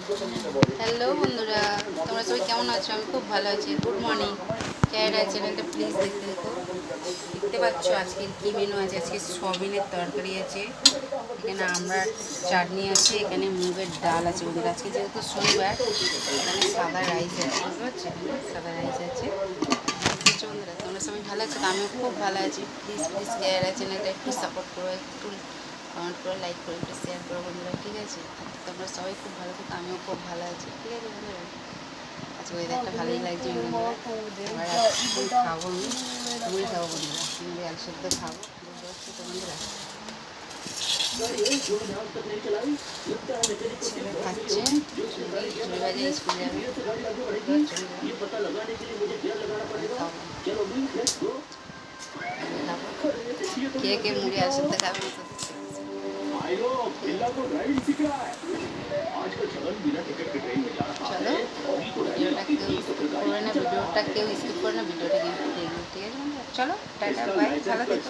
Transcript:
Hello বন্ধুরা, তোমরা সবাই কেমন আছো? আমি খুব ভালো আছি। Good morning. ক্যারা চ্যানেলটা প্লিজ দেখতে দেখো। দেখতে পাচ্ছ আজকের কী মেনু আছে। আজকে সয়াবিনের তরকারি আছে, এখানে আমরা চাটনি আছে, এখানে মুগের ডাল আছে। ওদের আজকে যেহেতু শনিবার, এখানে সাদা রাইস আছে, বুঝতে পারছো? এখানে সাদা রাইস আছে। বুঝছো বন্ধুরা, তোমরা সবাই ভালো আছো? আমিও খুব ভালো আছি। প্লিজ প্লিজ ক্যারা চ্যানেলটা একটু সাপোর্ট করো, একটু কমেন্ট করো, লাইক করো, একটু শেয়ার করো বন্ধুরা, ঠিক আছে? তোমরা সবাই খুব ভালো থাকো, আমিও খুব ভালো আছি, ঠিক আছে বন্ধুরা? আচ্ছা, ওয়েদারটা ভালোই লাগছে বন্ধুরা। এবার এখন খাবো, আমি মুড়ি খাবো বন্ধুরা, মুড়ি আলু সেদ্ধ খাবো, বুঝতে পারছো তো বন্ধুরা? ছেলে খাচ্ছে মুড়ি, চুড়ি বাজে স্কুল যাবে, খাবো খাবো। কে কে মুড়ি আলু সেদ্ধ খাবে না তো দেখতে পাচ্ছি। চলো, ভিডিওটা কেউ স্কিপ করে না, ভিডিওটা কিন্তু দেখবে, ঠিক আছে বন্ধুরা? চলো টাটা, বাই, ভালো থেকো।